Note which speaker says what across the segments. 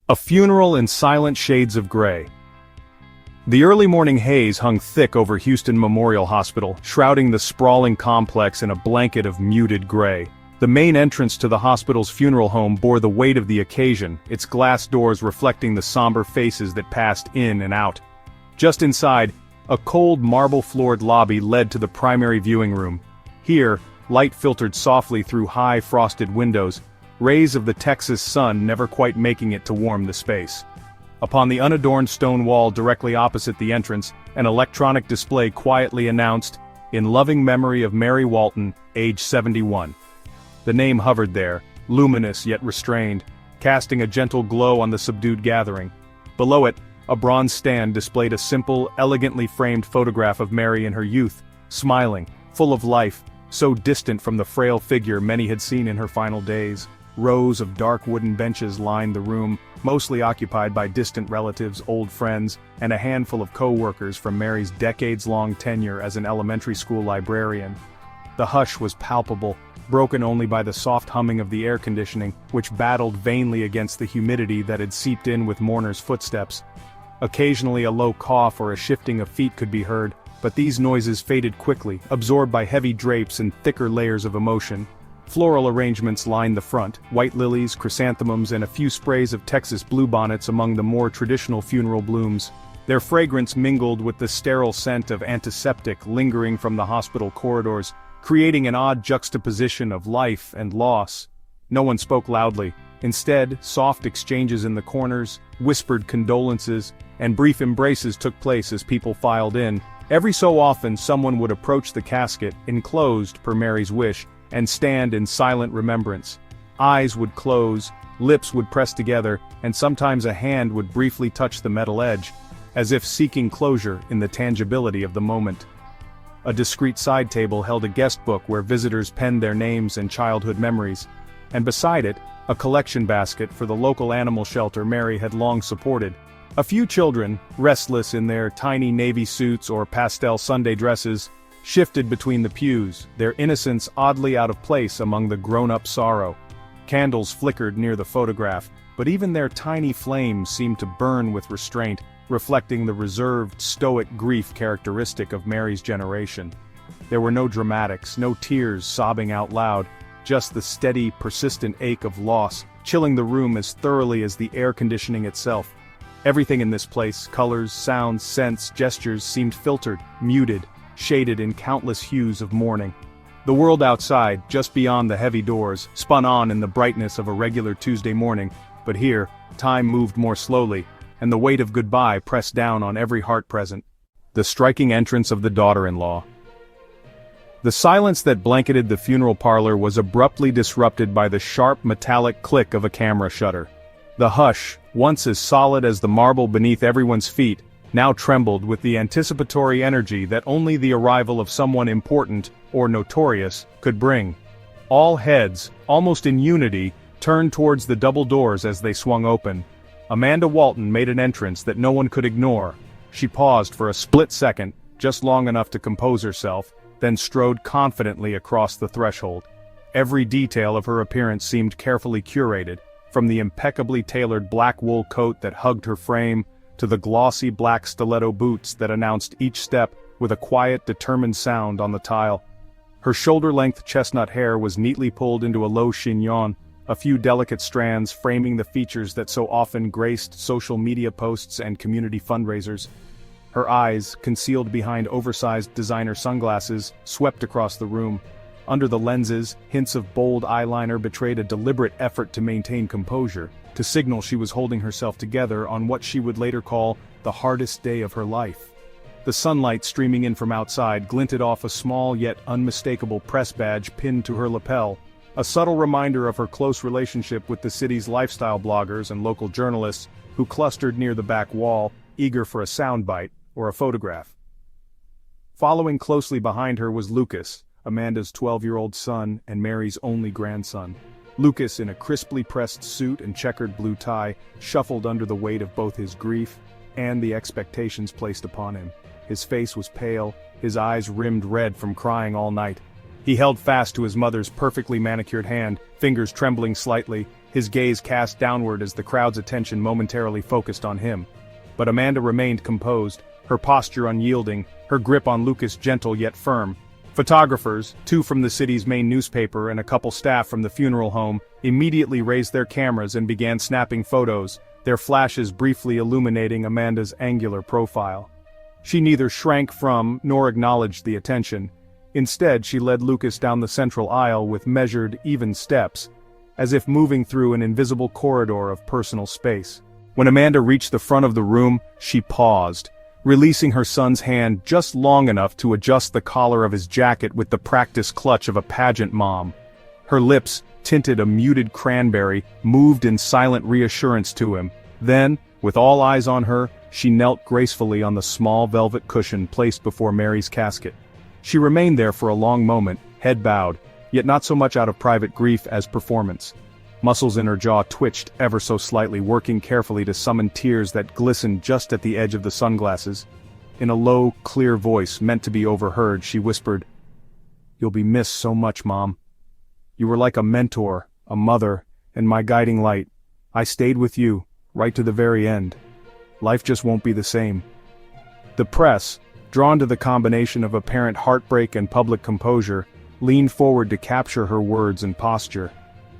Speaker 1: A funeral in silent shades of gray. The early morning haze hung thick over Houston Memorial Hospital, shrouding the sprawling complex in a blanket of muted gray. The main entrance to the hospital's funeral home bore the weight of the occasion, its glass doors reflecting the somber faces that passed in and out. Just inside, a cold marble-floored lobby led to the primary viewing room. Here, light filtered softly through high frosted windows, rays of the Texas sun never quite making it to warm the space. Upon the unadorned stone wall directly opposite the entrance, an electronic display quietly announced, "In loving memory of Mary Walton, age 71. The name hovered there, luminous yet restrained, casting a gentle glow on the subdued gathering. Below it, a bronze stand displayed a simple, elegantly framed photograph of Mary in her youth, smiling, full of life, so distant from the frail figure many had seen in her final days. Rows of dark wooden benches lined the room, mostly occupied by distant relatives, old friends, and a handful of co-workers from Mary's decades-long tenure as an elementary school librarian. The hush was palpable, broken only by the soft humming of the air conditioning, which battled vainly against the humidity that had seeped in with mourners' footsteps. Occasionally a low cough or a shifting of feet could be heard, but these noises faded quickly, absorbed by heavy drapes and thicker layers of emotion. Floral arrangements lined the front, white lilies, chrysanthemums, and a few sprays of Texas bluebonnets among the more traditional funeral blooms. Their fragrance mingled with the sterile scent of antiseptic lingering from the hospital corridors, creating an odd juxtaposition of life and loss. No one spoke loudly. Instead, soft exchanges in the corners, whispered condolences, and brief embraces took place as people filed in. Every so often someone would approach the casket, enclosed per Mary's wish, and stand in silent remembrance. Eyes would close, lips would press together, and sometimes a hand would briefly touch the metal edge, as if seeking closure in the tangibility of the moment. A discreet side table held a guest book where visitors penned their names and childhood memories, and beside it, a collection basket for the local animal shelter Mary had long supported. A few children, restless in their tiny navy suits or pastel Sunday dresses, shifted between the pews, their innocence oddly out of place among the grown-up sorrow. Candles flickered near the photograph, but even their tiny flames seemed to burn with restraint, reflecting the reserved, stoic grief characteristic of Mary's generation. There were no dramatics, no tears sobbing out loud, just the steady, persistent ache of loss, chilling the room as thoroughly as the air conditioning itself. Everything in this place, colors, sounds, scents, gestures, seemed filtered, muted, shaded in countless hues of mourning. The world outside, just beyond the heavy doors, spun on in the brightness of a regular Tuesday morning, but here, time moved more slowly, and the weight of goodbye pressed down on every heart present. The striking entrance of the daughter-in-law. The silence that blanketed the funeral parlor was abruptly disrupted by the sharp metallic click of a camera shutter. The hush, once as solid as the marble beneath everyone's feet, now trembled with the anticipatory energy that only the arrival of someone important, or notorious, could bring. All heads, almost in unity, turned towards the double doors as they swung open. Amanda Walton made an entrance that no one could ignore. She paused for a split second, just long enough to compose herself, then strode confidently across the threshold. Every detail of her appearance seemed carefully curated, from the impeccably tailored black wool coat that hugged her frame, to the glossy black stiletto boots that announced each step with a quiet, determined sound on the tile. Her shoulder-length chestnut hair was neatly pulled into a low chignon, a few delicate strands framing the features that so often graced social media posts and community fundraisers. Her eyes, concealed behind oversized designer sunglasses, swept across the room. Under the lenses, hints of bold eyeliner betrayed a deliberate effort to maintain composure, to signal she was holding herself together on what she would later call the hardest day of her life. The sunlight streaming in from outside glinted off a small yet unmistakable press badge pinned to her lapel, a subtle reminder of her close relationship with the city's lifestyle bloggers and local journalists who clustered near the back wall, eager for a soundbite or a photograph. Following closely behind her was Lucas, Amanda's 12-year-old son and Mary's only grandson. Lucas, in a crisply pressed suit and checkered blue tie, shuffled under the weight of both his grief and the expectations placed upon him. His face was pale, his eyes rimmed red from crying all night. He held fast to his mother's perfectly manicured hand, fingers trembling slightly, his gaze cast downward as the crowd's attention momentarily focused on him. But Amanda remained composed, her posture unyielding, her grip on Lucas gentle yet firm. Photographers, 2 from the city's main newspaper and a couple staff from the funeral home, immediately raised their cameras and began snapping photos, their flashes briefly illuminating Amanda's angular profile. She neither shrank from nor acknowledged the attention. Instead, she led Lucas down the central aisle with measured, even steps, as if moving through an invisible corridor of personal space. When Amanda reached the front of the room, she paused, releasing her son's hand just long enough to adjust the collar of his jacket with the practiced clutch of a pageant mom. Her lips, tinted a muted cranberry, moved in silent reassurance to him. Then, with all eyes on her, she knelt gracefully on the small velvet cushion placed before Mary's casket. She remained there for a long moment, head bowed, yet not so much out of private grief as performance. Muscles in her jaw twitched ever so slightly, working carefully to summon tears that glistened just at the edge of the sunglasses. In a low, clear voice meant to be overheard, she whispered, "You'll be missed so much, Mom. You were like a mentor, a mother, and my guiding light. I stayed with you, right to the very end. Life just won't be the same." The press, drawn to the combination of apparent heartbreak and public composure, leaned forward to capture her words and posture.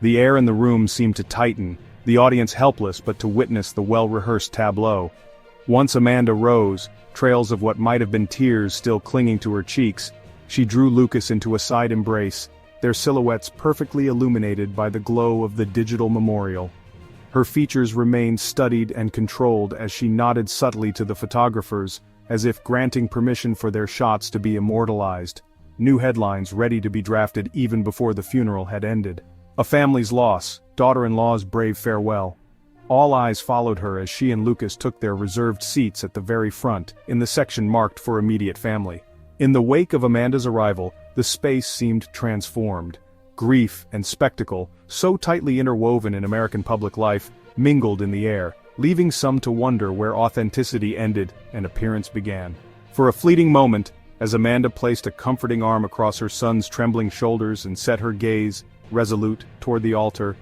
Speaker 1: The air in the room seemed to tighten, the audience helpless but to witness the well-rehearsed tableau. Once Amanda rose, trails of what might have been tears still clinging to her cheeks, she drew Lucas into a side embrace, their silhouettes perfectly illuminated by the glow of the digital memorial. Her features remained studied and controlled as she nodded subtly to the photographers, as if granting permission for their shots to be immortalized. New headlines ready to be drafted even before the funeral had ended. A family's loss, daughter-in-law's brave farewell. All eyes followed her as she and Lucas took their reserved seats at the very front, in the section marked for immediate family. In the wake of Amanda's arrival, the space seemed transformed. Grief and spectacle, so tightly interwoven in American public life, mingled in the air, leaving some to wonder where authenticity ended and appearance began. For a fleeting moment, as Amanda placed a comforting arm across her son's trembling shoulders and set her gaze, resolute, toward the altar,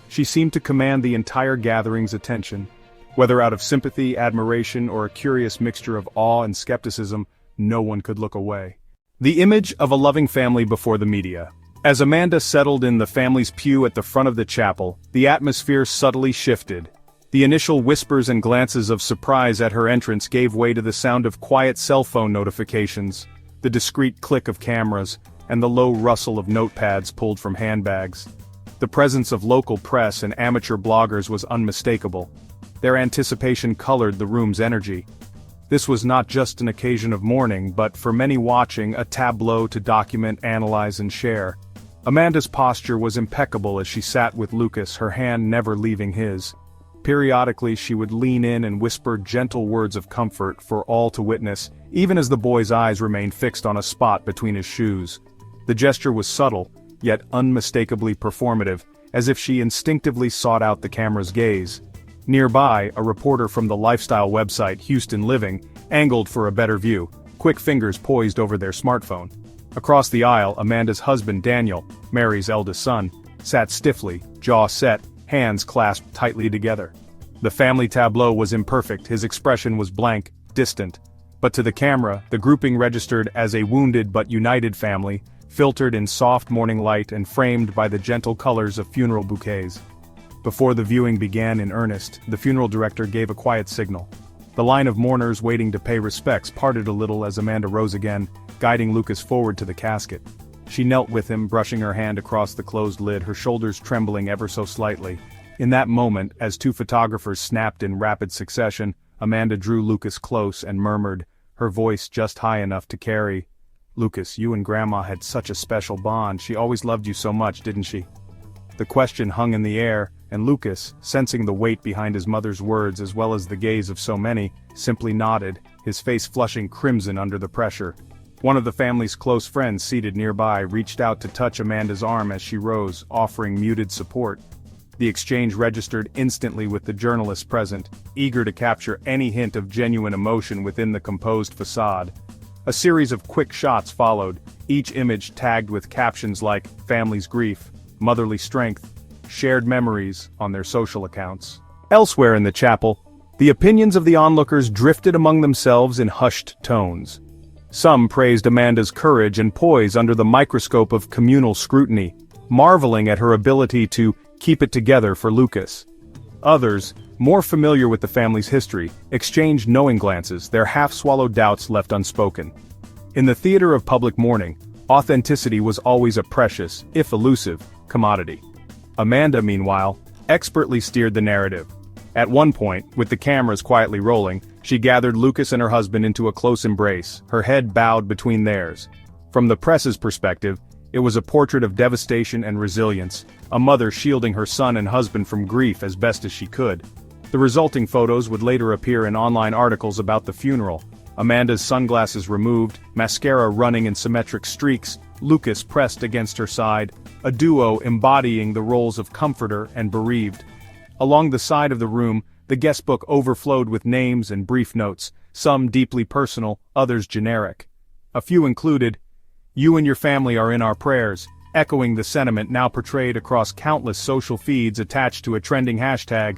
Speaker 1: she seemed to command the entire gathering's attention. Whether out of sympathy, admiration, or a curious mixture of awe and skepticism, no one could look away. The image of a loving family before the media. As Amanda settled in the family's pew at the front of the chapel, the atmosphere subtly shifted. The initial whispers and glances of surprise at her entrance gave way to the sound of quiet cell phone notifications, the discreet click of cameras, and the low rustle of notepads pulled from handbags. The presence of local press and amateur bloggers was unmistakable. Their anticipation colored the room's energy. This was not just an occasion of mourning, but for many watching, a tableau to document, analyze, and share. Amanda's posture was impeccable as she sat with Lucas, her hand never leaving his. Periodically she would lean in and whisper gentle words of comfort for all to witness, even as the boy's eyes remained fixed on a spot between his shoes. The gesture was subtle, yet unmistakably performative, as if she instinctively sought out the camera's gaze. Nearby, a reporter from the lifestyle website Houston Living angled for a better view, quick fingers poised over their smartphone. Across the aisle, Amanda's husband Daniel, Mary's eldest son, sat stiffly, jaw set, hands clasped tightly together. The family tableau was imperfect, his expression was blank, distant. But to the camera, the grouping registered as a wounded but united family, filtered in soft morning light and framed by the gentle colors of funeral bouquets. Before the viewing began in earnest, the funeral director gave a quiet signal. The line of mourners waiting to pay respects parted a little as Amanda rose again, guiding Lucas forward to the casket. She knelt with him, brushing her hand across the closed lid, her shoulders trembling ever so slightly. In that moment, as 2 photographers snapped in rapid succession, Amanda drew Lucas close and murmured, her voice just high enough to carry, "Lucas, you and Grandma had such a special bond. She always loved you so much, didn't she?" The question hung in the air, and Lucas, sensing the weight behind his mother's words as well as the gaze of so many, simply nodded, his face flushing crimson under the pressure. One of the family's close friends seated nearby reached out to touch Amanda's arm as she rose, offering muted support. The exchange registered instantly with the journalists present, eager to capture any hint of genuine emotion within the composed facade. A series of quick shots followed, each image tagged with captions like "Family's Grief," "Motherly Strength," shared memories on their social accounts. Elsewhere in the chapel, the opinions of the onlookers drifted among themselves in hushed tones. Some praised Amanda's courage and poise under the microscope of communal scrutiny, marveling at her ability to keep it together for Lucas. Others, more familiar with the family's history, exchanged knowing glances, their half-swallowed doubts left unspoken. In the theater of public mourning, authenticity was always a precious, if elusive, commodity. Amanda, meanwhile, expertly steered the narrative. At one point, with the cameras quietly rolling, she gathered Lucas and her husband into a close embrace, her head bowed between theirs. From the press's perspective, it was a portrait of devastation and resilience, a mother shielding her son and husband from grief as best as she could. The resulting photos would later appear in online articles about the funeral. Amanda's sunglasses removed, mascara running in symmetric streaks, Lucas pressed against her side, a duo embodying the roles of comforter and bereaved. Along the side of the room, the guest book overflowed with names and brief notes, some deeply personal, others generic. A few included, "You and your family are in our prayers," echoing the sentiment now portrayed across countless social feeds attached to a trending hashtag,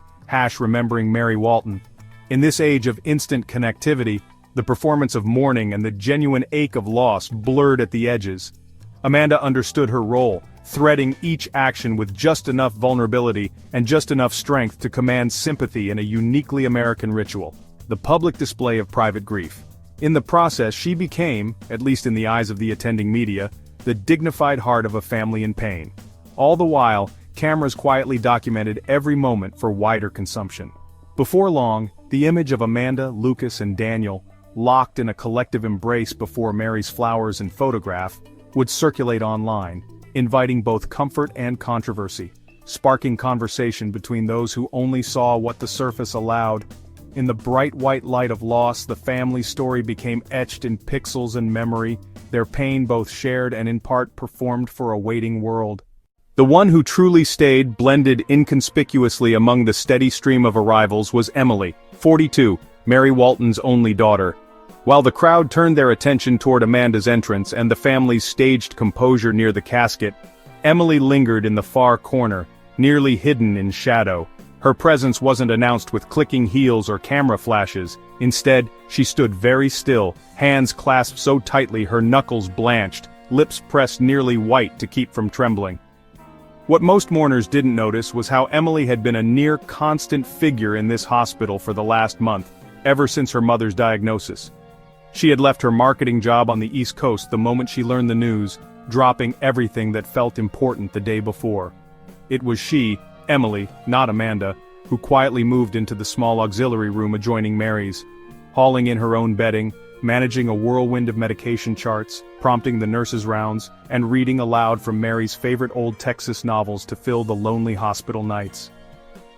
Speaker 1: #remembering Mary Walton. In this age of instant connectivity, the performance of mourning and the genuine ache of loss blurred at the edges. Amanda understood her role, threading each action with just enough vulnerability and just enough strength to command sympathy in a uniquely American ritual, the public display of private grief. In the process, she became, at least in the eyes of the attending media, the dignified heart of a family in pain. All the while, cameras quietly documented every moment for wider consumption. Before long, the image of Amanda, Lucas, and Daniel, locked in a collective embrace before Mary's flowers and photograph, would circulate online, inviting both comfort and controversy, sparking conversation between those who only saw what the surface allowed. In the bright white light of loss, the family's story became etched in pixels and memory, their pain both shared and in part performed for a waiting world. The one who truly stayed blended inconspicuously among the steady stream of arrivals was Emily, 42, Mary Walton's only daughter. While the crowd turned their attention toward Amanda's entrance and the family's staged composure near the casket, Emily lingered in the far corner, nearly hidden in shadow. Her presence wasn't announced with clicking heels or camera flashes. Instead, she stood very still, hands clasped so tightly her knuckles blanched, lips pressed nearly white to keep from trembling. What most mourners didn't notice was how Emily had been a near-constant figure in this hospital for the last month, ever since her mother's diagnosis. She had left her marketing job on the East Coast the moment she learned the news, dropping everything that felt important the day before. It was she, Emily, not Amanda, who quietly moved into the small auxiliary room adjoining Mary's, hauling in her own bedding, managing a whirlwind of medication charts, prompting the nurses' rounds, and reading aloud from Mary's favorite old Texas novels to fill the lonely hospital nights.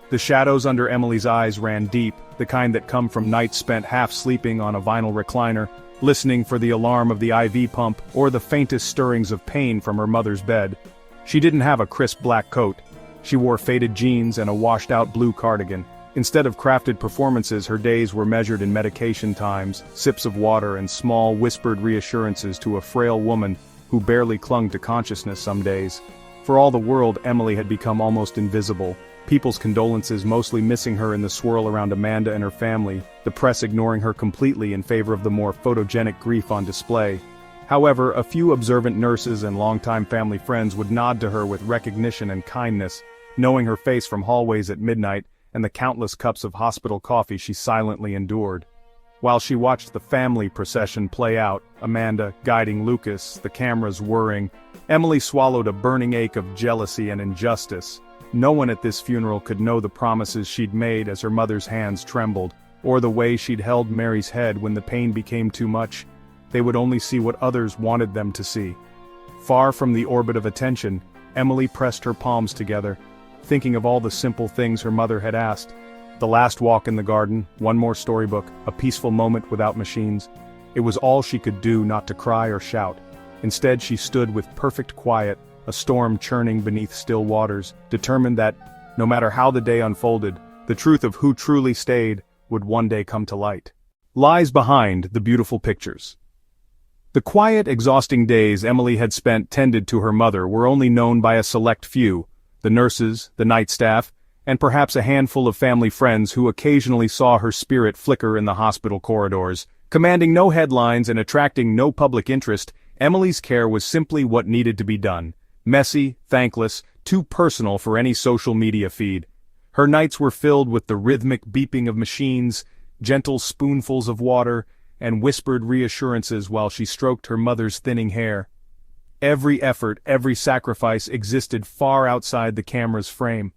Speaker 1: The shadows under Emily's eyes ran deep, the kind that come from nights spent half sleeping on a vinyl recliner, listening for the alarm of the IV pump or the faintest stirrings of pain from her mother's bed. She didn't have a crisp black coat. She wore faded jeans and a washed-out blue cardigan. Instead of crafted performances, her days were measured in medication times, sips of water, and small, whispered reassurances to a frail woman who barely clung to consciousness some days. For all the world, Emily had become almost invisible. People's condolences mostly missing her in the swirl around Amanda and her family, the press ignoring her completely in favor of the more photogenic grief on display. However, a few observant nurses and longtime family friends would nod to her with recognition and kindness, knowing her face from hallways at midnight and the countless cups of hospital coffee she silently endured. While she watched the family procession play out, Amanda guiding Lucas, the cameras whirring, Emily swallowed a burning ache of jealousy and injustice. No one at this funeral could know the promises she'd made as her mother's hands trembled, or the way she'd held Mary's head when the pain became too much. They would only see what others wanted them to see. Far from the orbit of attention, Emily pressed her palms together, thinking of all the simple things her mother had asked. The last walk in the garden, one more storybook, a peaceful moment without machines. It was all she could do not to cry or shout. Instead, she stood with perfect quiet, a storm churning beneath still waters, determined that, no matter how the day unfolded, the truth of who truly stayed would one day come to light. Lies behind the beautiful pictures. The quiet, exhausting days Emily had spent tended to her mother were only known by a select few, the nurses, the night staff, and perhaps a handful of family friends who occasionally saw her spirit flicker in the hospital corridors. Commanding no headlines and attracting no public interest, Emily's care was simply what needed to be done. Messy, thankless, too personal for any social media feed. Her nights were filled with the rhythmic beeping of machines, gentle spoonfuls of water, and whispered reassurances while she stroked her mother's thinning hair. Every effort, every sacrifice existed far outside the camera's frame.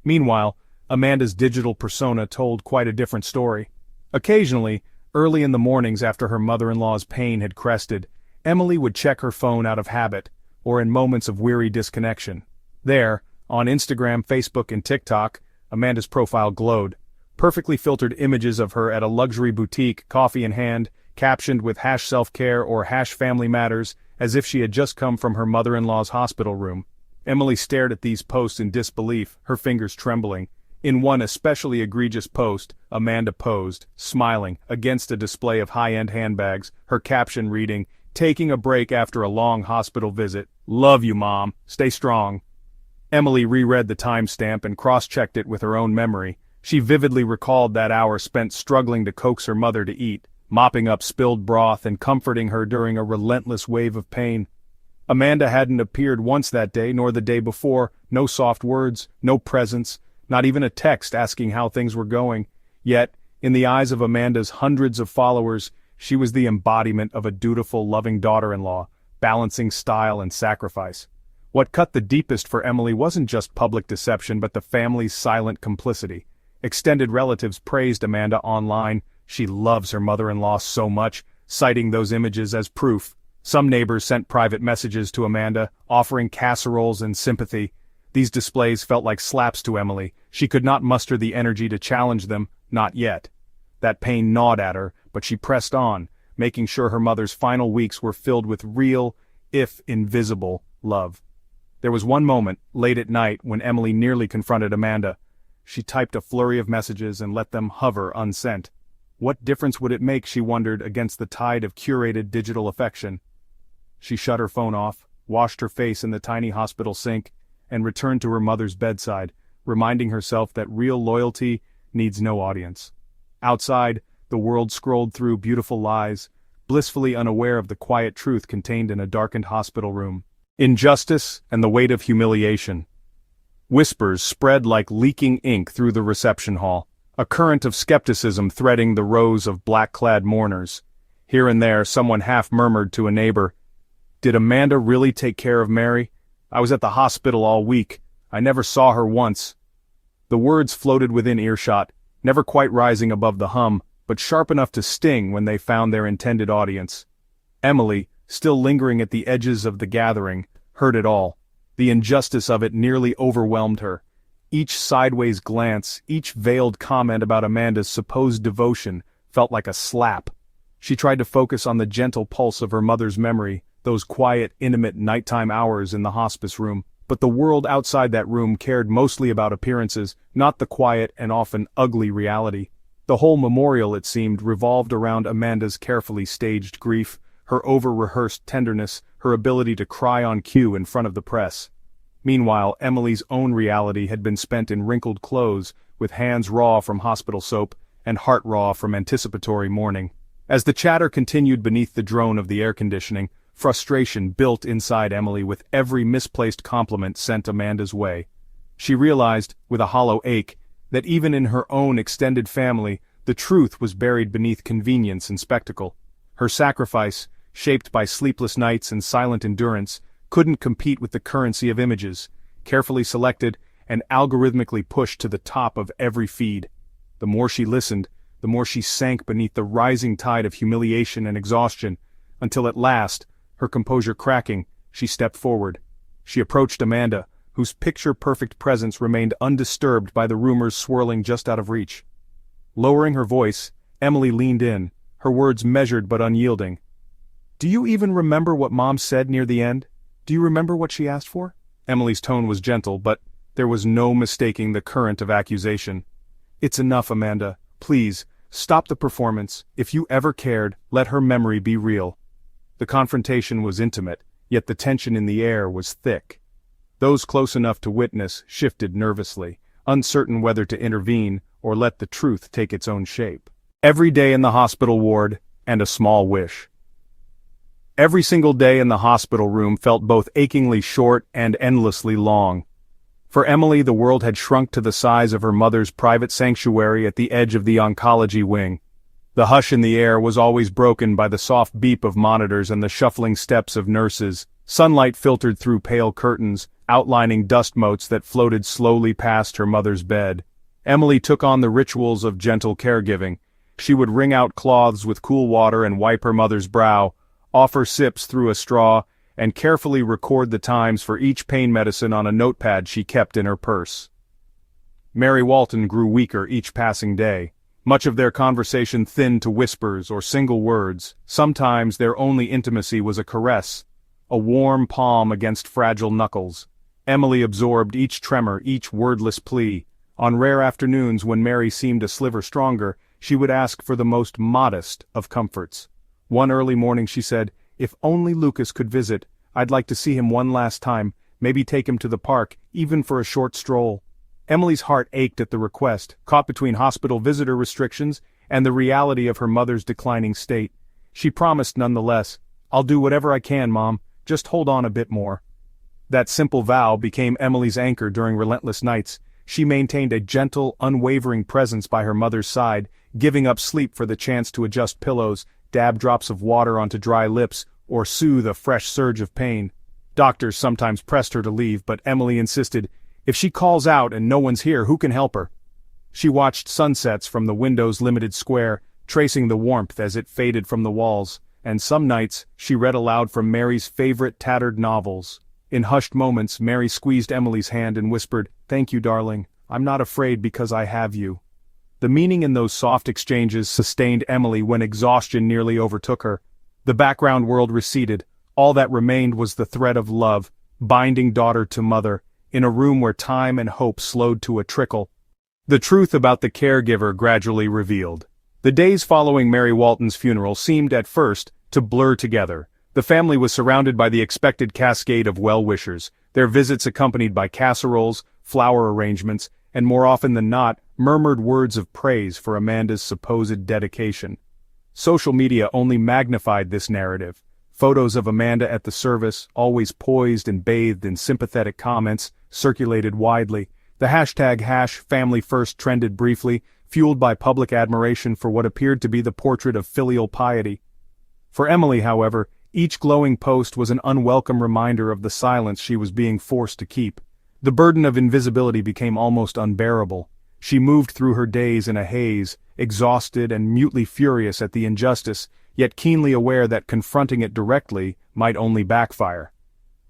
Speaker 1: Meanwhile, Amanda's digital persona told quite a different story. Occasionally, early in the mornings after her mother-in-law's pain had crested, Emily would check her phone out of habit, or in moments of weary disconnection. There, on Instagram, Facebook, and TikTok, Amanda's profile glowed. Perfectly filtered images of her at a luxury boutique, coffee in hand, captioned with #selfcare or #family matters, as if she had just come from her mother-in-law's hospital room. Emily stared at these posts in disbelief, her fingers trembling. In one especially egregious post, Amanda posed, smiling, against a display of high-end handbags, her caption reading, "Taking a break after a long hospital visit. Love you, Mom. Stay strong." Emily reread the timestamp and cross-checked it with her own memory. She vividly recalled that hour spent struggling to coax her mother to eat, mopping up spilled broth and comforting her during a relentless wave of pain. Amanda hadn't appeared once that day nor the day before, no soft words, no presence, not even a text asking how things were going. Yet, in the eyes of Amanda's hundreds of followers, she was the embodiment of a dutiful, loving daughter-in-law, balancing style and sacrifice. What cut the deepest for Emily wasn't just public deception but the family's silent complicity. Extended relatives praised Amanda online. "She loves her mother-in-law so much," citing those images as proof. Some neighbors sent private messages to Amanda, offering casseroles and sympathy. These displays felt like slaps to Emily. She could not muster the energy to challenge them, not yet. That pain gnawed at her, but she pressed on, making sure her mother's final weeks were filled with real, if invisible, love. There was one moment, late at night, when Emily nearly confronted Amanda. She typed a flurry of messages and let them hover unsent. What difference would it make, she wondered, against the tide of curated digital affection? She shut her phone off, washed her face in the tiny hospital sink, and returned to her mother's bedside, reminding herself that real loyalty needs no audience. Outside, the world scrolled through beautiful lies, blissfully unaware of the quiet truth contained in a darkened hospital room. Injustice and the weight of humiliation. Whispers spread like leaking ink through the reception hall, a current of skepticism threading the rows of black-clad mourners. Here and there, someone half murmured to a neighbor, "Did Amanda really take care of Mary? I was at the hospital all week. I never saw her once." The words floated within earshot, never quite rising above the hum, but sharp enough to sting when they found their intended audience. Emily, still lingering at the edges of the gathering, heard it all. The injustice of it nearly overwhelmed her. Each sideways glance, each veiled comment about Amanda's supposed devotion, felt like a slap. She tried to focus on the gentle pulse of her mother's memory, those quiet, intimate nighttime hours in the hospice room. But the world outside that room cared mostly about appearances, not the quiet and often ugly reality. The whole memorial, it seemed, revolved around Amanda's carefully staged grief, her over-rehearsed tenderness, her ability to cry on cue in front of the press. Meanwhile, Emily's own reality had been spent in wrinkled clothes, with hands raw from hospital soap, and heart raw from anticipatory mourning. As the chatter continued beneath the drone of the air conditioning, frustration built inside Emily with every misplaced compliment sent Amanda's way. She realized, with a hollow ache, that even in her own extended family, the truth was buried beneath convenience and spectacle. Her sacrifice, shaped by sleepless nights and silent endurance, couldn't compete with the currency of images, carefully selected and algorithmically pushed to the top of every feed. The more she listened, the more she sank beneath the rising tide of humiliation and exhaustion, until at last, her composure cracking, she stepped forward. She approached Amanda, whose picture-perfect presence remained undisturbed by the rumors swirling just out of reach. Lowering her voice, Emily leaned in, her words measured but unyielding. "Do you even remember what Mom said near the end? Do you remember what she asked for?" Emily's tone was gentle, but there was no mistaking the current of accusation. "It's enough, Amanda. Please, stop the performance. If you ever cared, let her memory be real." The confrontation was intimate, yet the tension in the air was thick. Those close enough to witness shifted nervously, uncertain whether to intervene or let the truth take its own shape. Every day in the hospital ward, and a small wish. Every single day in the hospital room felt both achingly short and endlessly long. For Emily, the world had shrunk to the size of her mother's private sanctuary at the edge of the oncology wing. The hush in the air was always broken by the soft beep of monitors and the shuffling steps of nurses. Sunlight filtered through pale curtains, outlining dust motes that floated slowly past her mother's bed. Emily took on the rituals of gentle caregiving. She would wring out cloths with cool water and wipe her mother's brow, offer sips through a straw, and carefully record the times for each pain medicine on a notepad she kept in her purse. Mary Walton grew weaker each passing day. Much of their conversation thinned to whispers or single words. Sometimes their only intimacy was a caress, a warm palm against fragile knuckles. Emily absorbed each tremor, each wordless plea. On rare afternoons when Mary seemed a sliver stronger, she would ask for the most modest of comforts. One early morning she said, "If only Lucas could visit, I'd like to see him one last time, maybe take him to the park, even for a short stroll." Emily's heart ached at the request, caught between hospital visitor restrictions and the reality of her mother's declining state. She promised nonetheless, "I'll do whatever I can, Mom, just hold on a bit more." That simple vow became Emily's anchor during relentless nights. She maintained a gentle, unwavering presence by her mother's side, giving up sleep for the chance to adjust pillows, dab drops of water onto dry lips, or soothe a fresh surge of pain. Doctors sometimes pressed her to leave, but Emily insisted, "If she calls out and no one's here, who can help her?" She watched sunsets from the window's limited square, tracing the warmth as it faded from the walls, and some nights she read aloud from Mary's favorite tattered novels. In hushed moments, Mary squeezed Emily's hand and whispered, "Thank you, darling. I'm not afraid because I have you." The meaning in those soft exchanges sustained Emily when exhaustion nearly overtook her. The background world receded. All that remained was the thread of love, binding daughter to mother, in a room where time and hope slowed to a trickle. The truth about the caregiver gradually revealed. The days following Mary Walton's funeral seemed at first to blur together. The family was surrounded by the expected cascade of well-wishers, their visits accompanied by casseroles, flower arrangements, and more often than not, murmured words of praise for Amanda's supposed dedication. Social media only magnified this narrative. Photos of Amanda at the service, always poised and bathed in sympathetic comments, circulated widely. The hashtag #FamilyFirst trended briefly, fueled by public admiration for what appeared to be the portrait of filial piety. For Emily, however, each glowing post was an unwelcome reminder of the silence she was being forced to keep. The burden of invisibility became almost unbearable. She moved through her days in a haze, exhausted and mutely furious at the injustice, yet keenly aware that confronting it directly might only backfire.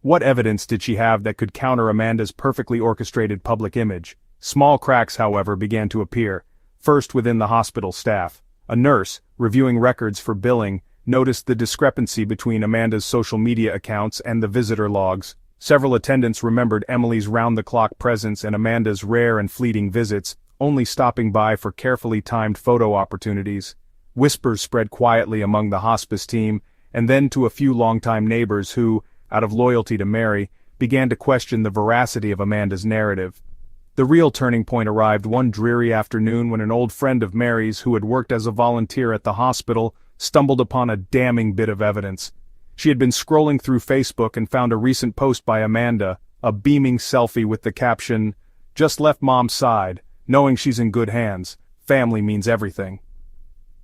Speaker 1: What evidence did she have that could counter Amanda's perfectly orchestrated public image? Small cracks, however, began to appear, first within the hospital staff. A nurse, reviewing records for billing, noticed the discrepancy between Amanda's social media accounts and the visitor logs. Several attendants remembered Emily's round-the-clock presence and Amanda's rare and fleeting visits, only stopping by for carefully timed photo opportunities. Whispers spread quietly among the hospice team, and then to a few longtime neighbors who, out of loyalty to Mary, began to question the veracity of Amanda's narrative. The real turning point arrived one dreary afternoon when an old friend of Mary's who had worked as a volunteer at the hospital stumbled upon a damning bit of evidence. She had been scrolling through Facebook and found a recent post by Amanda, a beaming selfie with the caption, "Just left Mom's side, knowing she's in good hands. Family means everything."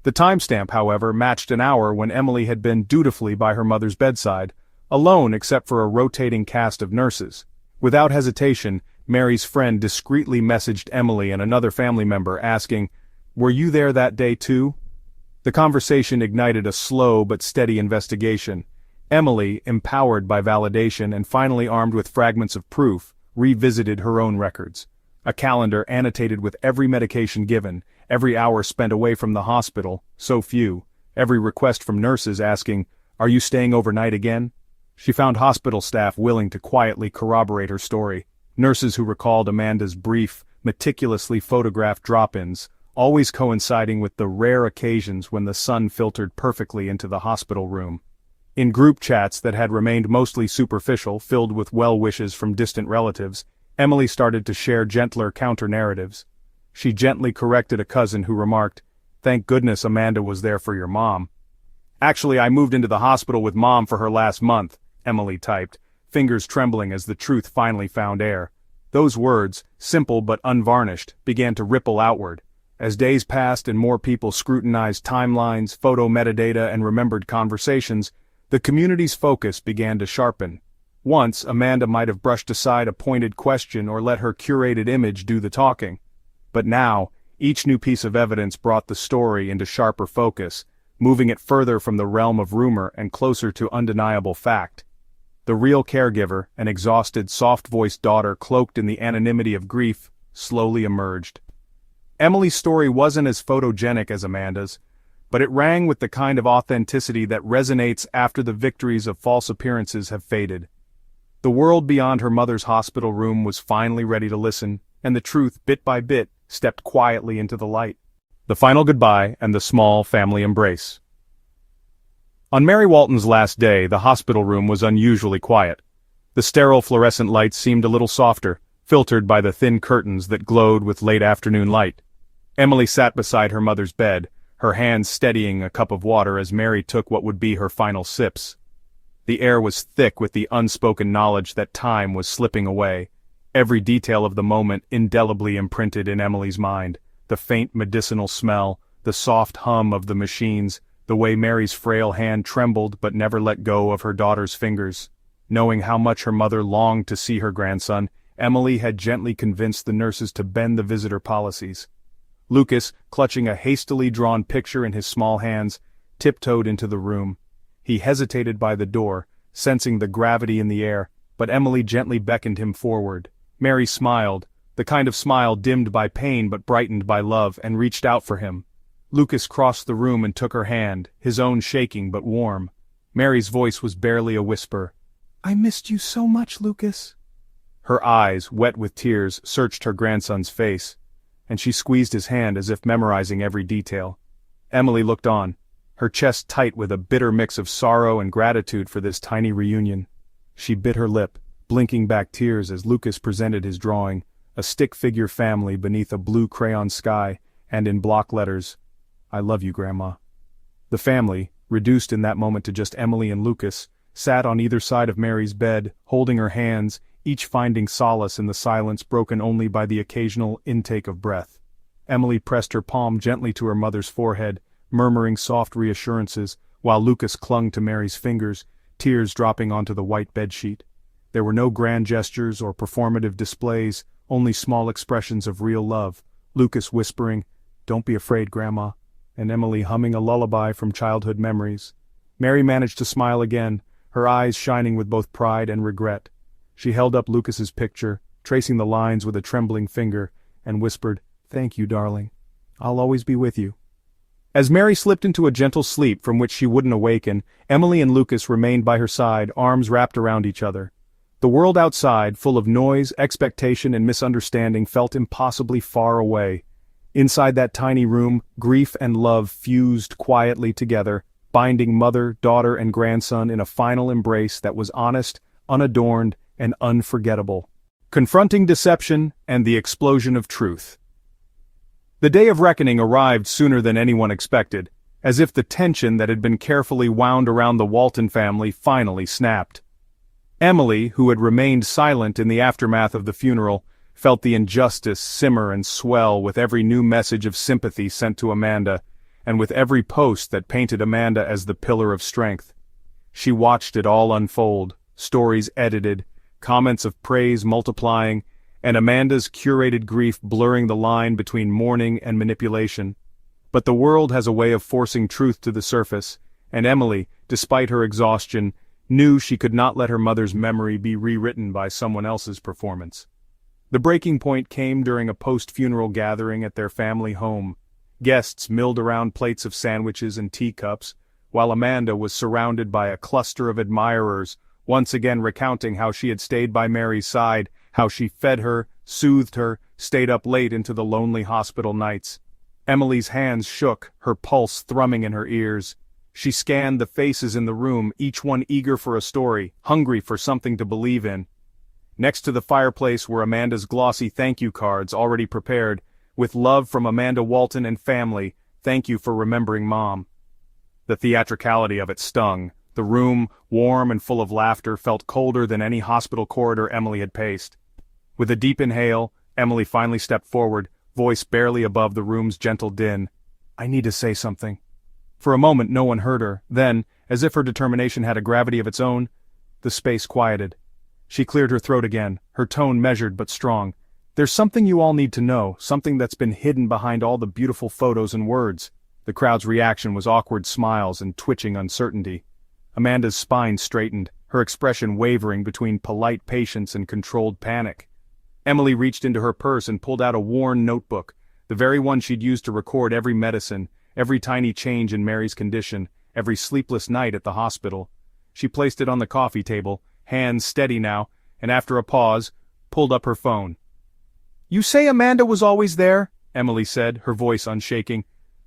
Speaker 1: The timestamp, however, matched an hour when Emily had been dutifully by her mother's bedside, alone except for a rotating cast of nurses. Without hesitation, Mary's friend discreetly messaged Emily and another family member asking, "Were you there that day too?" The conversation ignited a slow but steady investigation. Emily, empowered by validation and finally armed with fragments of proof, revisited her own records. A calendar annotated with every medication given, every hour spent away from the hospital, so few, every request from nurses asking, "Are you staying overnight again?" She found hospital staff willing to quietly corroborate her story. Nurses who recalled Amanda's brief, meticulously photographed drop-ins, always coinciding with the rare occasions when the sun filtered perfectly into the hospital room. In group chats that had remained mostly superficial, filled with well-wishes from distant relatives, Emily started to share gentler counter-narratives. She gently corrected a cousin who remarked, "Thank goodness Amanda was there for your mom." "Actually, I moved into the hospital with Mom for her last month," Emily typed, fingers trembling as the truth finally found air. Those words, simple but unvarnished, began to ripple outward. As days passed and more people scrutinized timelines, photo metadata, and remembered conversations, the community's focus began to sharpen. Once, Amanda might have brushed aside a pointed question or let her curated image do the talking. But now, each new piece of evidence brought the story into sharper focus, moving it further from the realm of rumor and closer to undeniable fact. The real caregiver, an exhausted, soft-voiced daughter cloaked in the anonymity of grief, slowly emerged. Emily's story wasn't as photogenic as Amanda's, but it rang with the kind of authenticity that resonates after the victories of false appearances have faded. The world beyond her mother's hospital room was finally ready to listen, and the truth, bit by bit, stepped quietly into the light. The final goodbye and the small family embrace. On Mary Walton's last day, the hospital room was unusually quiet. The sterile fluorescent lights seemed a little softer, filtered by the thin curtains that glowed with late afternoon light. Emily sat beside her mother's bed, her hands steadying a cup of water as Mary took what would be her final sips. The air was thick with the unspoken knowledge that time was slipping away, every detail of the moment indelibly imprinted in Emily's mind, the faint medicinal smell, the soft hum of the machines, the way Mary's frail hand trembled but never let go of her daughter's fingers. Knowing how much her mother longed to see her grandson, Emily had gently convinced the nurses to bend the visitor policies. Lucas, clutching a hastily drawn picture in his small hands, tiptoed into the room. He hesitated by the door, sensing the gravity in the air, but Emily gently beckoned him forward. Mary smiled, the kind of smile dimmed by pain but brightened by love, and reached out for him. Lucas crossed the room and took her hand, his own shaking but warm. Mary's voice was barely a whisper. "I missed you so much, Lucas." Her eyes, wet with tears, searched her grandson's face, and she squeezed his hand as if memorizing every detail. Emily looked on, her chest tight with a bitter mix of sorrow and gratitude for this tiny reunion. She bit her lip, blinking back tears as Lucas presented his drawing, a stick-figure family beneath a blue crayon sky, and in block letters, "I love you, Grandma." The family, reduced in that moment to just Emily and Lucas, sat on either side of Mary's bed, holding her hands, each finding solace in the silence broken only by the occasional intake of breath. Emily pressed her palm gently to her mother's forehead, murmuring soft reassurances, while Lucas clung to Mary's fingers, tears dropping onto the white bedsheet. There were no grand gestures or performative displays, only small expressions of real love, Lucas whispering, "Don't be afraid, Grandma," and Emily humming a lullaby from childhood memories. Mary managed to smile again, her eyes shining with both pride and regret. She held up Lucas's picture, tracing the lines with a trembling finger, and whispered, "Thank you, darling. I'll always be with you." As Mary slipped into a gentle sleep from which she wouldn't awaken, Emily and Lucas remained by her side, arms wrapped around each other. The world outside, full of noise, expectation, and misunderstanding, felt impossibly far away. Inside that tiny room, grief and love fused quietly together, binding mother, daughter, and grandson in a final embrace that was honest, unadorned, and unforgettable. Confronting deception and the explosion of truth. The day of reckoning arrived sooner than anyone expected, as if the tension that had been carefully wound around the Walton family finally snapped. Emily, who had remained silent in the aftermath of the funeral, felt the injustice simmer and swell with every new message of sympathy sent to Amanda, and with every post that painted Amanda as the pillar of strength. She watched it all unfold, stories edited, comments of praise multiplying, and Amanda's curated grief blurring the line between mourning and manipulation. But the world has a way of forcing truth to the surface, and Emily, despite her exhaustion, knew she could not let her mother's memory be rewritten by someone else's performance. The breaking point came during a post-funeral gathering at their family home. Guests milled around plates of sandwiches and teacups, while Amanda was surrounded by a cluster of admirers, once again recounting how she had stayed by Mary's side, how she fed her, soothed her, stayed up late into the lonely hospital nights. Emily's hands shook, her pulse thrumming in her ears. She scanned the faces in the room, each one eager for a story, hungry for something to believe in. Next to the fireplace were Amanda's glossy thank you cards already prepared, with love from Amanda Walton and family, thank you for remembering Mom. The theatricality of it stung. The room, warm and full of laughter, felt colder than any hospital corridor Emily had paced. With a deep inhale, Emily finally stepped forward, voice barely above the room's gentle din. "I need to say something." For a moment no one heard her, then, as if her determination had a gravity of its own, the space quieted. She cleared her throat again, her tone measured but strong. "There's something you all need to know, something that's been hidden behind all the beautiful photos and words." The crowd's reaction was awkward smiles and twitching uncertainty. Amanda's spine straightened, her expression wavering between polite patience and controlled panic. Emily reached into her purse and pulled out a worn notebook, the very one she'd used to record every medicine, every tiny change in Mary's condition, every sleepless night at the hospital. She placed it on the coffee table, hands steady now, and after a pause, pulled up her phone. "You say Amanda was always there," Emily said, her voice unshaking.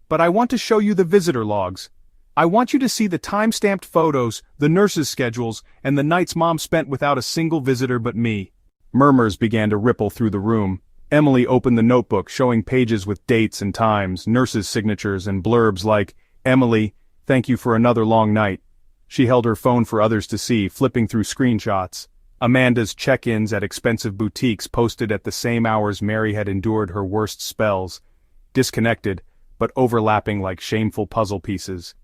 Speaker 1: "But I want to show you the visitor logs. I want you to see the time-stamped photos, the nurses' schedules, and the nights Mom spent without a single visitor but me." Murmurs began to ripple through the room. Emily opened the notebook, showing pages with dates and times, nurses' signatures, and blurbs like, "Emily, thank you for another long night." She held her phone for others to see, flipping through screenshots. Amanda's check-ins at expensive boutiques posted at the same hours Mary had endured her worst spells. Disconnected, but overlapping like shameful puzzle pieces.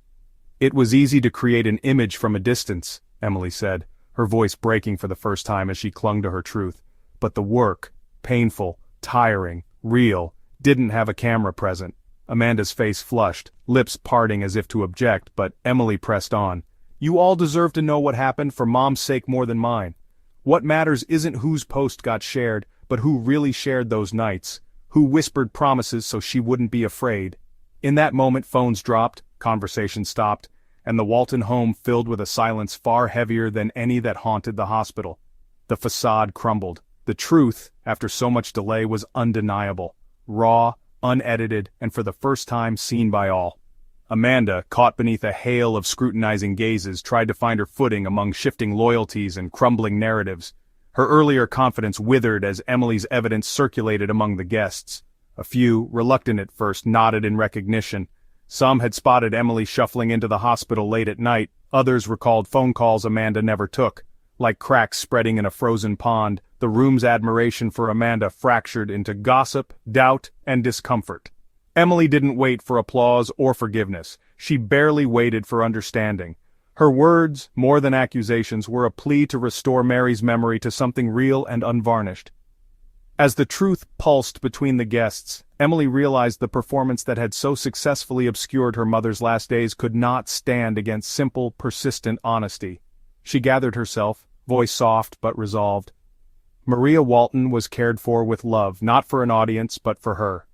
Speaker 1: "It was easy to create an image from a distance," Emily said, her voice breaking for the first time as she clung to her truth. "But the work, painful, tiring, real, didn't have a camera present." Amanda's face flushed, lips parting as if to object, but Emily pressed on. "You all deserve to know what happened for Mom's sake more than mine. What matters isn't whose post got shared, but who really shared those nights, who whispered promises so she wouldn't be afraid." In that moment phones dropped, conversation stopped, and the Walton home filled with a silence far heavier than any that haunted the hospital. The facade crumbled. The truth, after so much delay, was undeniable, raw, unedited, and for the first time seen by all. Amanda, caught beneath a hail of scrutinizing gazes, tried to find her footing among shifting loyalties and crumbling narratives. Her earlier confidence withered as Emily's evidence circulated among the guests. A few, reluctant at first, nodded in recognition. Some had spotted Emily shuffling into the hospital late at night, others recalled phone calls Amanda never took. Like cracks spreading in a frozen pond, the room's admiration for Amanda fractured into gossip, doubt, and discomfort. Emily didn't wait for applause or forgiveness. She barely waited for understanding. Her words, more than accusations, were a plea to restore Mary's memory to something real and unvarnished. As the truth pulsed between the guests, Emily realized the performance that had so successfully obscured her mother's last days could not stand against simple, persistent honesty. She gathered herself, voice soft but resolved. Maria Walton was cared for with love, not for an audience but for her.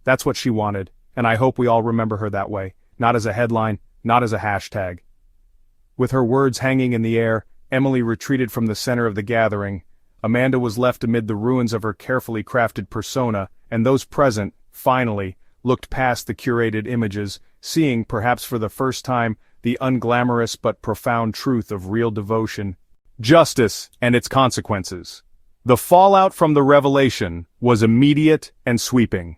Speaker 1: That's what she wanted, and I hope we all remember her that way, not as a headline, not as a hashtag. With her words hanging in the air, Emily retreated from the center of the gathering. Amanda was left amid the ruins of her carefully crafted persona, and those present, finally, looked past the curated images, seeing, perhaps for the first time, the unglamorous but profound truth of real devotion. Justice and its consequences. The fallout from the revelation was immediate and sweeping.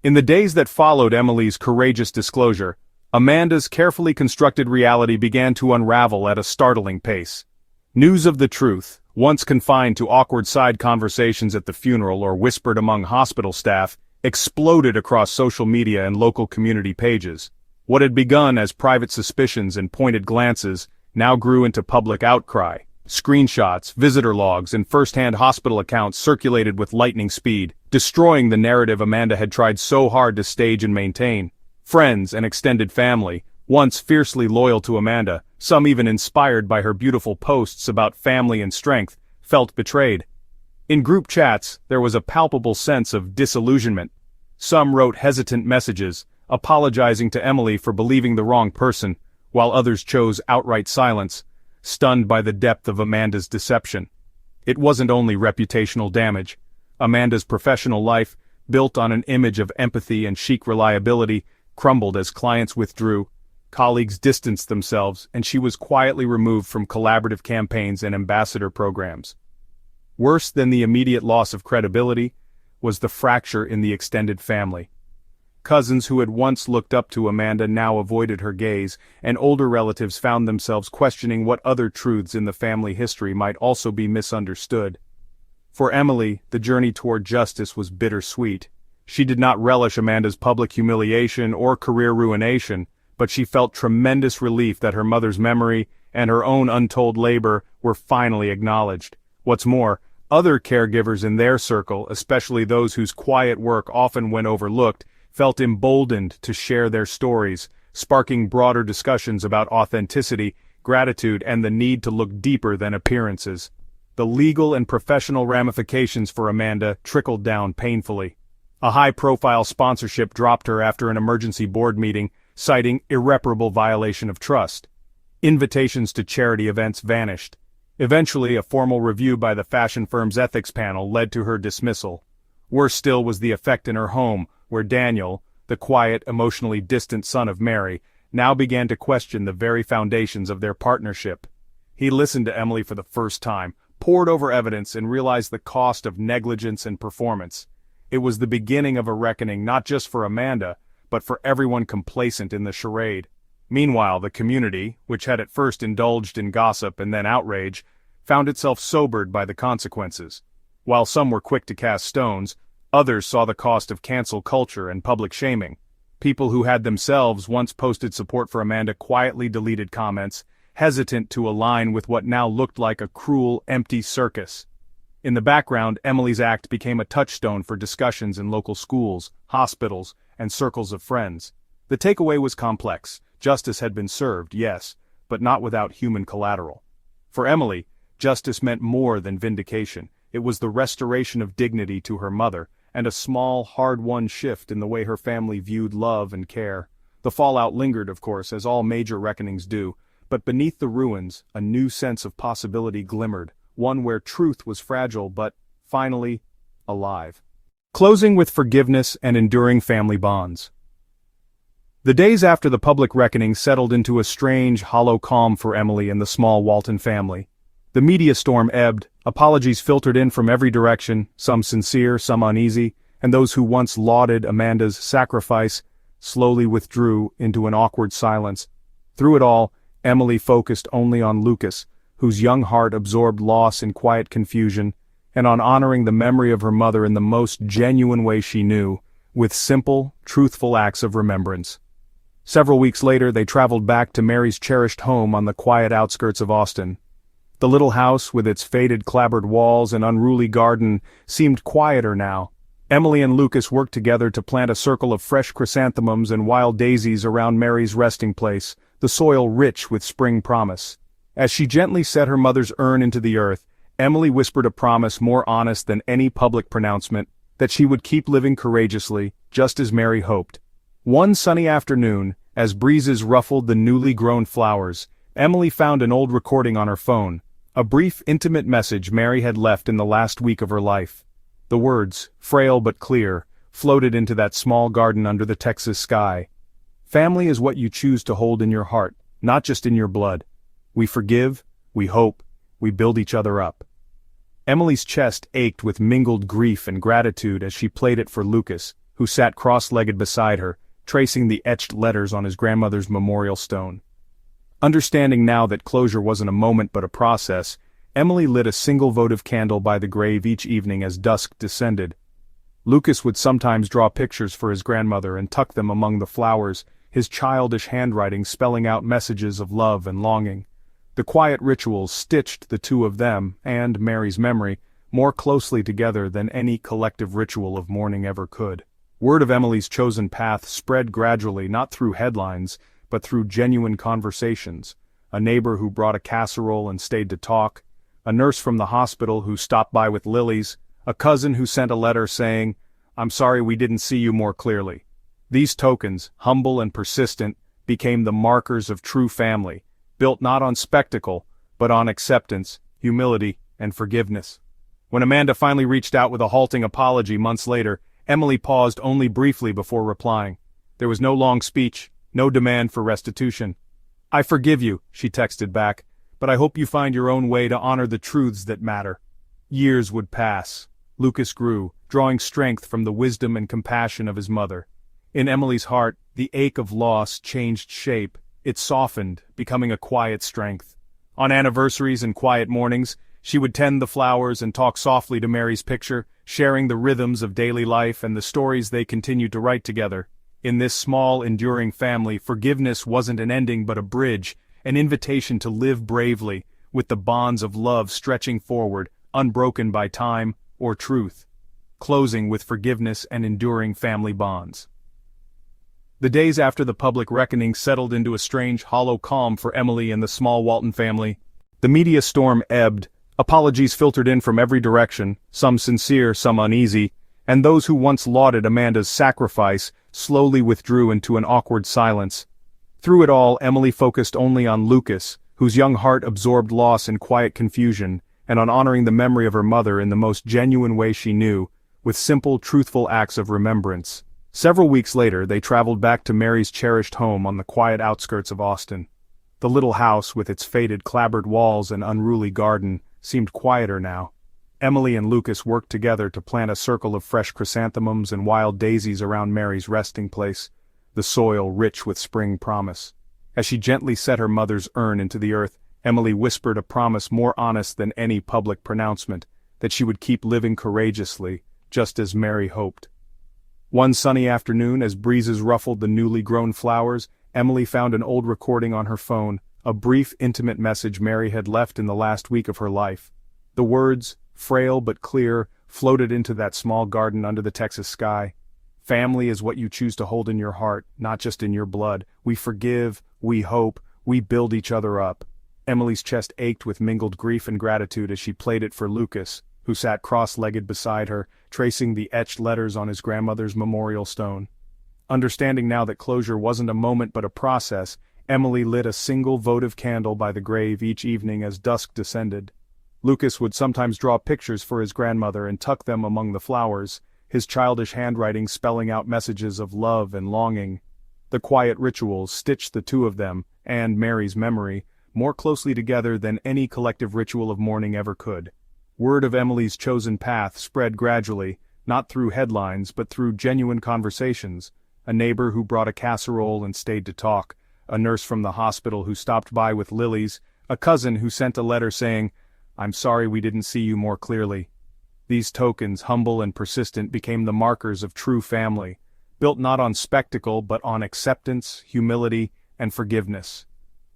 Speaker 1: In the days that followed Emily's courageous disclosure, Amanda's carefully constructed reality began to unravel at a startling pace. News of the truth, once confined to awkward side conversations at the funeral or whispered among hospital staff, exploded across social media and local community pages. What had begun as private suspicions and pointed glances now grew into public outcry. Screenshots, visitor logs, and first-hand hospital accounts circulated with lightning speed, destroying the narrative Amanda had tried so hard to stage and maintain. Friends and extended family, once fiercely loyal to Amanda, some even inspired by her beautiful posts about family and strength, felt betrayed. In group chats, there was a palpable sense of disillusionment. Some wrote hesitant messages, apologizing to Emily for believing the wrong person, while others chose outright silence, stunned by the depth of Amanda's deception. It wasn't only reputational damage. Amanda's professional life, built on an image of empathy and chic reliability, crumbled as clients withdrew. colleagues distanced themselves, and she was quietly removed from collaborative campaigns and ambassador programs. Worse than the immediate loss of credibility was the fracture in the extended family. Cousins who had once looked up to Amanda now avoided her gaze, and older relatives found themselves questioning what other truths in the family history might also be misunderstood. For Emily, the journey toward justice was bittersweet. She did not relish Amanda's public humiliation or career ruination, but she felt tremendous relief that her mother's memory and her own untold labor were finally acknowledged. What's more, other caregivers in their circle, especially those whose quiet work often went overlooked, felt emboldened to share their stories, sparking broader discussions about authenticity, gratitude, and the need to look deeper than appearances. The legal and professional ramifications for Amanda trickled down painfully. A high-profile sponsorship dropped her after an emergency board meeting, citing irreparable violation of trust. Invitations to charity events vanished. Eventually, a formal review by the fashion firm's ethics panel led to her dismissal. Worse still was the effect in her home, where Daniel, the quiet, emotionally distant son of Mary, now began to question the very foundations of their partnership. He listened to Emily for the first time, pored over evidence, and realized the cost of negligence and performance. It was the beginning of a reckoning not just for Amanda, but for everyone complacent in the charade. Meanwhile, the community, which had at first indulged in gossip and then outrage, found itself sobered by the consequences. While some were quick to cast stones, others saw the cost of cancel culture and public shaming. People who had themselves once posted support for Amanda quietly deleted comments, hesitant to align with what now looked like a cruel, empty circus. In the background, Emily's act became a touchstone for discussions in local schools, hospitals, and circles of friends. The takeaway was complex. Justice had been served, yes, but not without human collateral. For Emily, justice meant more than vindication. It was the restoration of dignity to her mother, and a small, hard-won shift in the way her family viewed love and care. The fallout lingered, of course, as all major reckonings do, but beneath the ruins, a new sense of possibility glimmered, one where truth was fragile but, finally, alive. Closing with forgiveness and enduring family bonds. The days after the public reckoning settled into a strange, hollow calm for Emily and the small Walton family. The media storm ebbed, apologies filtered in from every direction, some sincere, some uneasy, and those who once lauded Amanda's sacrifice slowly withdrew into an awkward silence. Through it all, Emily focused only on Lucas, whose young heart absorbed loss in quiet confusion, and on honoring the memory of her mother in the most genuine way she knew, with simple, truthful acts of remembrance. Several weeks later, they traveled back to Mary's cherished home on the quiet outskirts of Austin. The little house, with its faded clapboard walls and unruly garden, seemed quieter now. Emily and Lucas worked together to plant a circle of fresh chrysanthemums and wild daisies around Mary's resting place, the soil rich with spring promise. As she gently set her mother's urn into the earth, Emily whispered a promise more honest than any public pronouncement, that she would keep living courageously, just as Mary hoped. One sunny afternoon, as breezes ruffled the newly grown flowers, Emily found an old recording on her phone, a brief, intimate message Mary had left in the last week of her life. The words, frail but clear, floated into that small garden under the Texas sky. Family is what you choose to hold in your heart, not just in your blood. We forgive, we hope, we build each other up. Emily's chest ached with mingled grief and gratitude as she played it for Lucas, who sat cross-legged beside her, tracing the etched letters on his grandmother's memorial stone. Understanding now that closure wasn't a moment but a process, Emily lit a single votive candle by the grave each evening as dusk descended. Lucas would sometimes draw pictures for his grandmother and tuck them among the flowers, his childish handwriting spelling out messages of love and longing. The quiet rituals stitched the two of them, and Mary's memory, more closely together than any collective ritual of mourning ever could. Word of Emily's chosen path spread gradually, not through headlines, but through genuine conversations. A neighbor who brought a casserole and stayed to talk, a nurse from the hospital who stopped by with lilies, a cousin who sent a letter saying, "I'm sorry we didn't see you more clearly." These tokens, humble and persistent, became the markers of true family, built not on spectacle, but on acceptance, humility, and forgiveness. When Amanda finally reached out with a halting apology months later, Emily paused only briefly before replying. There was no long speech, no demand for restitution. "I forgive you," she texted back, "but I hope you find your own way to honor the truths that matter." Years would pass. Lucas grew, drawing strength from the wisdom and compassion of his mother. In Emily's heart, the ache of loss changed shape. It softened, becoming a quiet strength. On anniversaries and quiet mornings, she would tend the flowers and talk softly to Mary's picture, sharing the rhythms of daily life and the stories they continued to write together. In this small, enduring family, forgiveness wasn't an ending but a bridge, an invitation to live bravely, with the bonds of love stretching forward, unbroken by time or truth. Closing with forgiveness and enduring family bonds. The days after the public reckoning settled into a strange, hollow calm for Emily and the small Walton family. The media storm ebbed, apologies filtered in from every direction, some sincere, some uneasy, and those who once lauded Amanda's sacrifice slowly withdrew into an awkward silence. Through it all, Emily focused only on Lucas, whose young heart absorbed loss in quiet confusion, and on honoring the memory of her mother in the most genuine way she knew, with simple, truthful acts of remembrance. Several weeks later, they traveled back to Mary's cherished home on the quiet outskirts of Austin. The little house, with its faded clapboard walls and unruly garden, seemed quieter now. Emily and Lucas worked together to plant a circle of fresh chrysanthemums and wild daisies around Mary's resting place, the soil rich with spring promise. As she gently set her mother's urn into the earth, Emily whispered a promise more honest than any public pronouncement, that she would keep living courageously, just as Mary hoped. One sunny afternoon, as breezes ruffled the newly grown flowers, Emily found an old recording on her phone, a brief, intimate message Mary had left in the last week of her life. The words, frail but clear, floated into that small garden under the Texas sky. "Family is what you choose to hold in your heart, not just in your blood. We forgive, we hope, we build each other up." Emily's chest ached with mingled grief and gratitude as she played it for Lucas, who sat cross-legged beside her, tracing the etched letters on his grandmother's memorial stone. Understanding now that closure wasn't a moment but a process, Emily lit a single votive candle by the grave each evening as dusk descended. Lucas would sometimes draw pictures for his grandmother and tuck them among the flowers, his childish handwriting spelling out messages of love and longing. The quiet rituals stitched the two of them, and Mary's memory, more closely together than any collective ritual of mourning ever could. Word of Emily's chosen path spread gradually, not through headlines but through genuine conversations. A neighbor who brought a casserole and stayed to talk, a nurse from the hospital who stopped by with lilies, a cousin who sent a letter saying, "I'm sorry we didn't see you more clearly." These tokens, humble and persistent, became the markers of true family, built not on spectacle but on acceptance, humility, and forgiveness.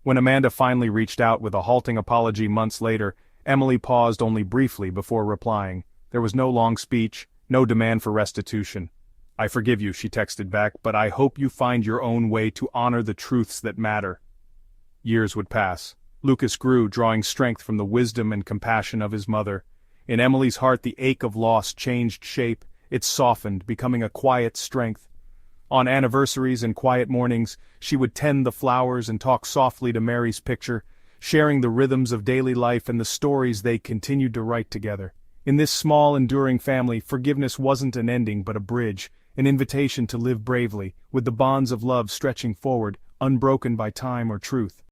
Speaker 1: When Amanda finally reached out with a halting apology months later, Emily paused only briefly before replying. There was no long speech, no demand for restitution. "I forgive you," she texted back, "but I hope you find your own way to honor the truths that matter." Years would pass. Lucas grew, drawing strength from the wisdom and compassion of his mother. In Emily's heart the ache of loss changed shape, it softened, becoming a quiet strength. On anniversaries and quiet mornings, she would tend the flowers and talk softly to Mary's picture, sharing the rhythms of daily life and the stories they continued to write together. In this small, enduring family, forgiveness wasn't an ending but a bridge, an invitation to live bravely, with the bonds of love stretching forward, unbroken by time or truth.